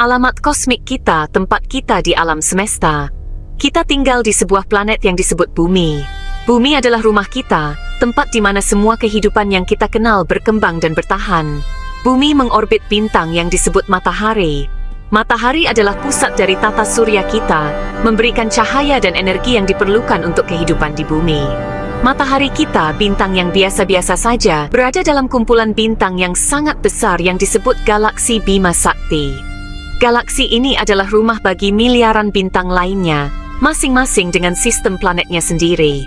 Alamat kosmik kita, tempat kita di alam semesta. Kita tinggal di sebuah planet yang disebut Bumi. Bumi adalah rumah kita, tempat di mana semua kehidupan yang kita kenal berkembang dan bertahan. Bumi mengorbit bintang yang disebut matahari. Matahari adalah pusat dari tata surya kita, memberikan cahaya dan energi yang diperlukan untuk kehidupan di bumi. Matahari kita, bintang yang biasa-biasa saja, berada dalam kumpulan bintang yang sangat besar yang disebut galaksi Bima Sakti. Galaksi ini adalah rumah bagi miliaran bintang lainnya, masing-masing dengan sistem planetnya sendiri.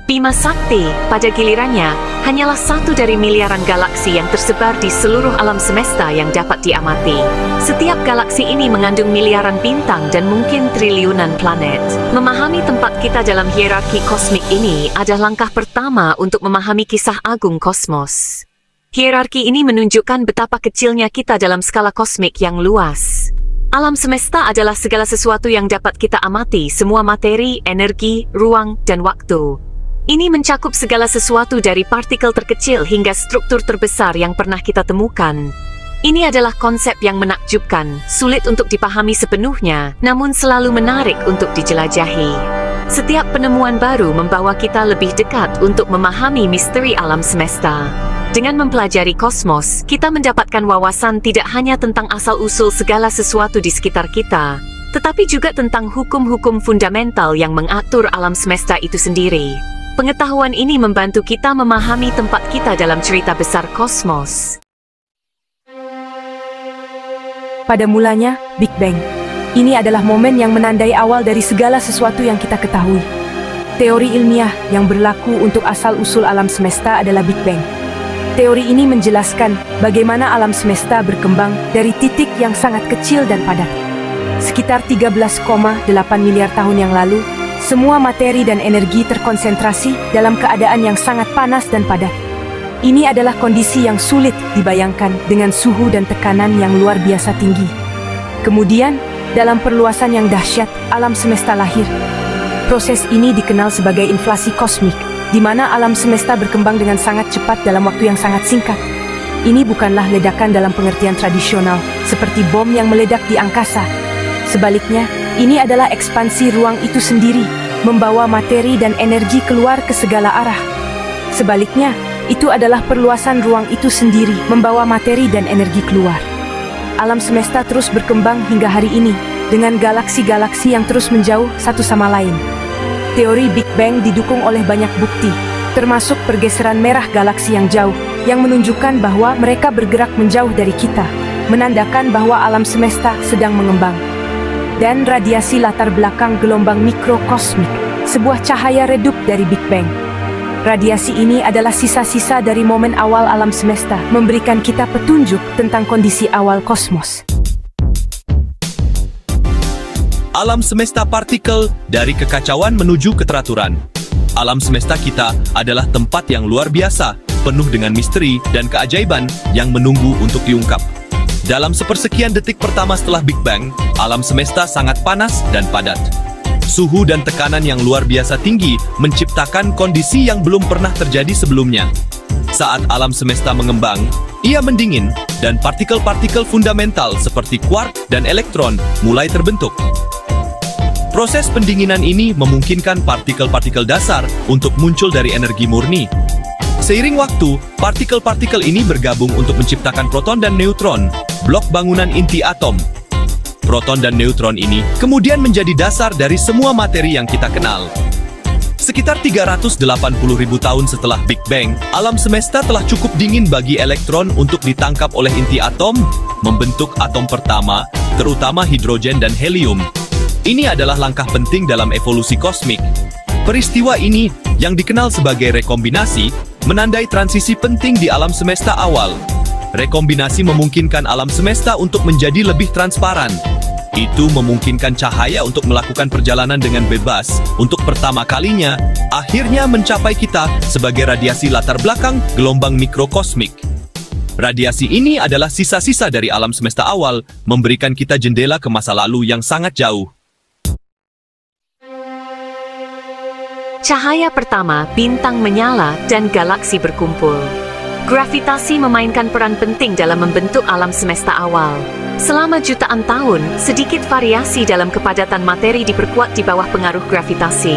Bima Sakti, pada gilirannya, hanyalah satu dari miliaran galaksi yang tersebar di seluruh alam semesta yang dapat diamati. Setiap galaksi ini mengandung miliaran bintang dan mungkin triliunan planet. Memahami tempat kita dalam hierarki kosmik ini adalah langkah pertama untuk memahami kisah agung kosmos. Hierarki ini menunjukkan betapa kecilnya kita dalam skala kosmik yang luas. Alam semesta adalah segala sesuatu yang dapat kita amati, semua materi, energi, ruang, dan waktu. Ini mencakup segala sesuatu dari partikel terkecil hingga struktur terbesar yang pernah kita temukan. Ini adalah konsep yang menakjubkan, sulit untuk dipahami sepenuhnya, namun selalu menarik untuk dijelajahi. Setiap penemuan baru membawa kita lebih dekat untuk memahami misteri alam semesta. Dengan mempelajari kosmos, kita mendapatkan wawasan tidak hanya tentang asal-usul segala sesuatu di sekitar kita, tetapi juga tentang hukum-hukum fundamental yang mengatur alam semesta itu sendiri. Pengetahuan ini membantu kita memahami tempat kita dalam cerita besar kosmos. Pada mulanya, Big Bang. Ini adalah momen yang menandai awal dari segala sesuatu yang kita ketahui. Teori ilmiah yang berlaku untuk asal-usul alam semesta adalah Big Bang. Teori ini menjelaskan bagaimana alam semesta berkembang dari titik yang sangat kecil dan padat. Sekitar 13,8 miliar tahun yang lalu, semua materi dan energi terkonsentrasi dalam keadaan yang sangat panas dan padat. Ini adalah kondisi yang sulit dibayangkan dengan suhu dan tekanan yang luar biasa tinggi. Kemudian, dalam perluasan yang dahsyat, alam semesta lahir. Proses ini dikenal sebagai inflasi kosmik, di mana alam semesta berkembang dengan sangat cepat dalam waktu yang sangat singkat. Ini bukanlah ledakan dalam pengertian tradisional, seperti bom yang meledak di angkasa. Sebaliknya, ini adalah ekspansi ruang itu sendiri, membawa materi dan energi keluar ke segala arah. Sebaliknya, itu adalah perluasan ruang itu sendiri, membawa materi dan energi keluar. Alam semesta terus berkembang hingga hari ini, dengan galaksi-galaksi yang terus menjauh satu sama lain. Teori Big Bang didukung oleh banyak bukti, termasuk pergeseran merah galaksi yang jauh, yang menunjukkan bahwa mereka bergerak menjauh dari kita, menandakan bahwa alam semesta sedang mengembang. Dan radiasi latar belakang gelombang mikrokosmik, sebuah cahaya redup dari Big Bang. Radiasi ini adalah sisa-sisa dari momen awal alam semesta, memberikan kita petunjuk tentang kondisi awal kosmos. Alam semesta partikel dari kekacauan menuju keteraturan. Alam semesta kita adalah tempat yang luar biasa, penuh dengan misteri dan keajaiban yang menunggu untuk diungkap. Dalam sepersekian detik pertama setelah Big Bang, alam semesta sangat panas dan padat. Suhu dan tekanan yang luar biasa tinggi menciptakan kondisi yang belum pernah terjadi sebelumnya. Saat alam semesta mengembang, ia mendingin, dan partikel-partikel fundamental seperti quark dan elektron mulai terbentuk. Proses pendinginan ini memungkinkan partikel-partikel dasar untuk muncul dari energi murni. Seiring waktu, partikel-partikel ini bergabung untuk menciptakan proton dan neutron, blok bangunan inti atom. Proton dan neutron ini kemudian menjadi dasar dari semua materi yang kita kenal. Sekitar 380.000 tahun setelah Big Bang, alam semesta telah cukup dingin bagi elektron untuk ditangkap oleh inti atom, membentuk atom pertama, terutama hidrogen dan helium. Ini adalah langkah penting dalam evolusi kosmik. Peristiwa ini, yang dikenal sebagai rekombinasi, menandai transisi penting di alam semesta awal. Rekombinasi memungkinkan alam semesta untuk menjadi lebih transparan. Itu memungkinkan cahaya untuk melakukan perjalanan dengan bebas. Untuk pertama kalinya, akhirnya mencapai kita sebagai radiasi latar belakang gelombang mikrokosmik. Radiasi ini adalah sisa-sisa dari alam semesta awal, memberikan kita jendela ke masa lalu yang sangat jauh. Cahaya pertama, bintang menyala, dan galaksi berkumpul. Gravitasi memainkan peran penting dalam membentuk alam semesta awal. Selama jutaan tahun, sedikit variasi dalam kepadatan materi diperkuat di bawah pengaruh gravitasi.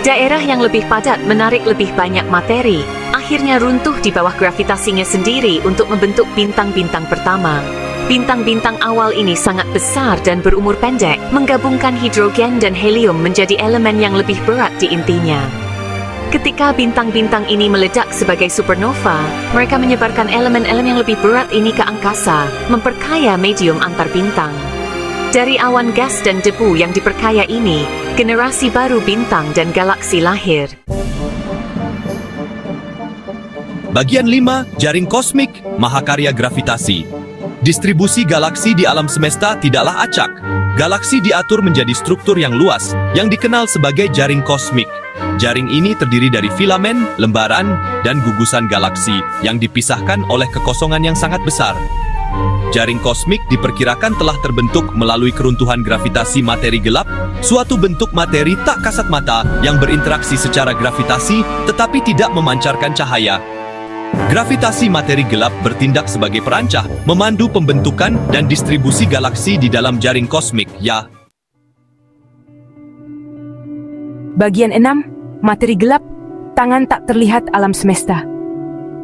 Daerah yang lebih padat menarik lebih banyak materi, akhirnya runtuh di bawah gravitasinya sendiri untuk membentuk bintang-bintang pertama. Bintang-bintang awal ini sangat besar dan berumur pendek, menggabungkan hidrogen dan helium menjadi elemen yang lebih berat di intinya. Ketika bintang-bintang ini meledak sebagai supernova, mereka menyebarkan elemen-elemen yang lebih berat ini ke angkasa, memperkaya medium antar bintang. Dari awan gas dan debu yang diperkaya ini, generasi baru bintang dan galaksi lahir. Bagian 5, jaring kosmik, mahakarya gravitasi. Distribusi galaksi di alam semesta tidaklah acak. Galaksi diatur menjadi struktur yang luas, yang dikenal sebagai jaring kosmik. Jaring ini terdiri dari filamen, lembaran, dan gugusan galaksi yang dipisahkan oleh kekosongan yang sangat besar. Jaring kosmik diperkirakan telah terbentuk melalui keruntuhan gravitasi materi gelap, suatu bentuk materi tak kasat mata yang berinteraksi secara gravitasi tetapi tidak memancarkan cahaya. Gravitasi materi gelap bertindak sebagai perancah, memandu pembentukan dan distribusi galaksi di dalam jaring kosmik, ya. Bagian 6. Materi gelap, tangan tak terlihat alam semesta.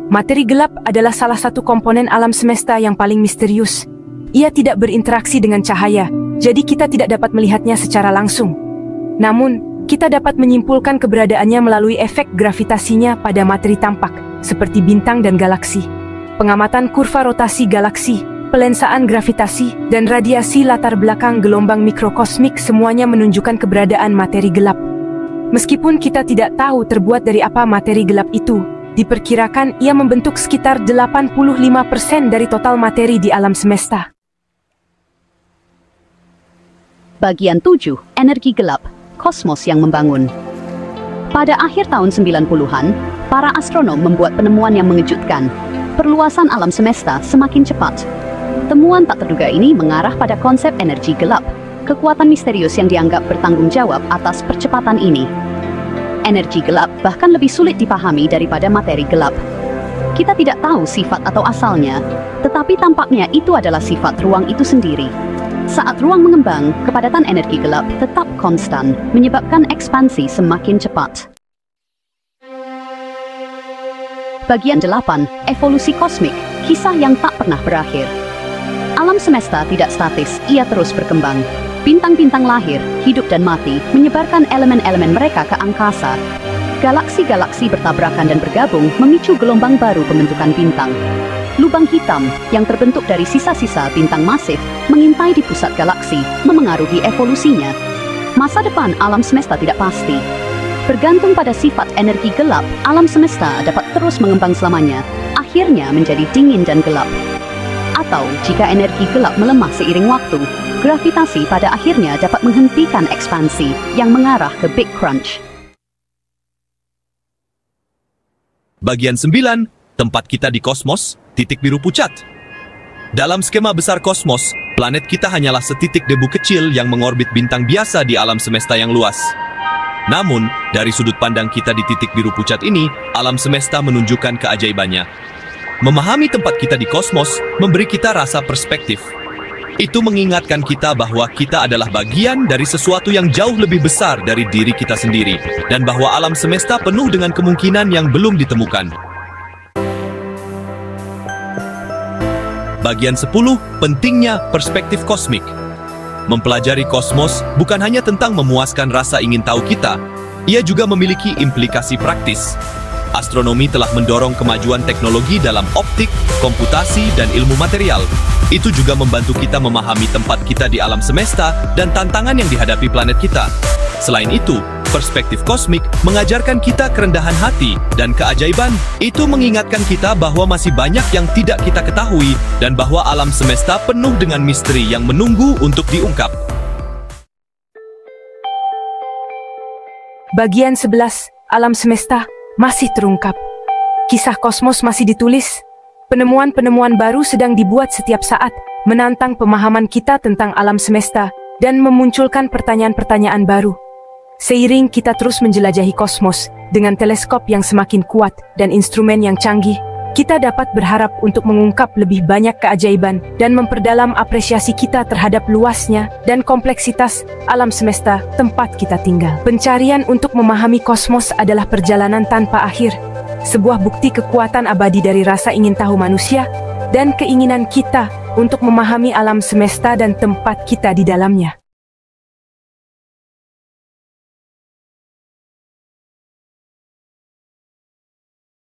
Materi gelap adalah salah satu komponen alam semesta yang paling misterius. Ia tidak berinteraksi dengan cahaya, jadi kita tidak dapat melihatnya secara langsung. Namun, kita dapat menyimpulkan keberadaannya melalui efek gravitasinya pada materi tampak, seperti bintang dan galaksi. Pengamatan kurva rotasi galaksi, pelensaan gravitasi, dan radiasi latar belakang gelombang mikrokosmik semuanya menunjukkan keberadaan materi gelap. Meskipun kita tidak tahu terbuat dari apa materi gelap itu, diperkirakan ia membentuk sekitar 85% dari total materi di alam semesta. Bagian 7, energi gelap, kosmos yang membangun. Pada akhir tahun 90-an, para astronom membuat penemuan yang mengejutkan. Perluasan alam semesta semakin cepat. Temuan tak terduga ini mengarah pada konsep energi gelap, kekuatan misterius yang dianggap bertanggung jawab atas percepatan ini. Energi gelap bahkan lebih sulit dipahami daripada materi gelap. Kita tidak tahu sifat atau asalnya, tetapi tampaknya itu adalah sifat ruang itu sendiri. Saat ruang mengembang, kepadatan energi gelap tetap konstan, menyebabkan ekspansi semakin cepat. Bagian 8, evolusi kosmik, kisah yang tak pernah berakhir. Alam semesta tidak statis, ia terus berkembang. Bintang-bintang lahir, hidup dan mati, menyebarkan elemen-elemen mereka ke angkasa. Galaksi-galaksi bertabrakan dan bergabung memicu gelombang baru pembentukan bintang. Lubang hitam yang terbentuk dari sisa-sisa bintang masif mengintai di pusat galaksi, memengaruhi evolusinya. Masa depan alam semesta tidak pasti. Bergantung pada sifat energi gelap, alam semesta dapat terus mengembang selamanya, akhirnya menjadi dingin dan gelap. Atau jika energi gelap melemah seiring waktu, gravitasi pada akhirnya dapat menghentikan ekspansi yang mengarah ke Big Crunch. Bagian 9, tempat kita di kosmos, titik biru pucat. Dalam skema besar kosmos, planet kita hanyalah setitik debu kecil yang mengorbit bintang biasa di alam semesta yang luas. Namun, dari sudut pandang kita di titik biru pucat ini, alam semesta menunjukkan keajaibannya. Memahami tempat kita di kosmos memberi kita rasa perspektif. Itu mengingatkan kita bahwa kita adalah bagian dari sesuatu yang jauh lebih besar dari diri kita sendiri, dan bahwa alam semesta penuh dengan kemungkinan yang belum ditemukan. Bagian 10, pentingnya perspektif kosmik. Mempelajari kosmos bukan hanya tentang memuaskan rasa ingin tahu kita, ia juga memiliki implikasi praktis. Astronomi telah mendorong kemajuan teknologi dalam optik, komputasi, dan ilmu material. Itu juga membantu kita memahami tempat kita di alam semesta dan tantangan yang dihadapi planet kita. Selain itu, perspektif kosmik mengajarkan kita kerendahan hati dan keajaiban. Itu mengingatkan kita bahwa masih banyak yang tidak kita ketahui dan bahwa alam semesta penuh dengan misteri yang menunggu untuk diungkap. Bagian 11, alam semesta masih terungkap. Kisah kosmos masih ditulis. Penemuan-penemuan baru sedang dibuat setiap saat, menantang pemahaman kita tentang alam semesta dan memunculkan pertanyaan-pertanyaan baru. Seiring kita terus menjelajahi kosmos dengan teleskop yang semakin kuat dan instrumen yang canggih, kita dapat berharap untuk mengungkap lebih banyak keajaiban dan memperdalam apresiasi kita terhadap luasnya dan kompleksitas alam semesta tempat kita tinggal. Pencarian untuk memahami kosmos adalah perjalanan tanpa akhir, sebuah bukti kekuatan abadi dari rasa ingin tahu manusia dan keinginan kita untuk memahami alam semesta dan tempat kita di dalamnya.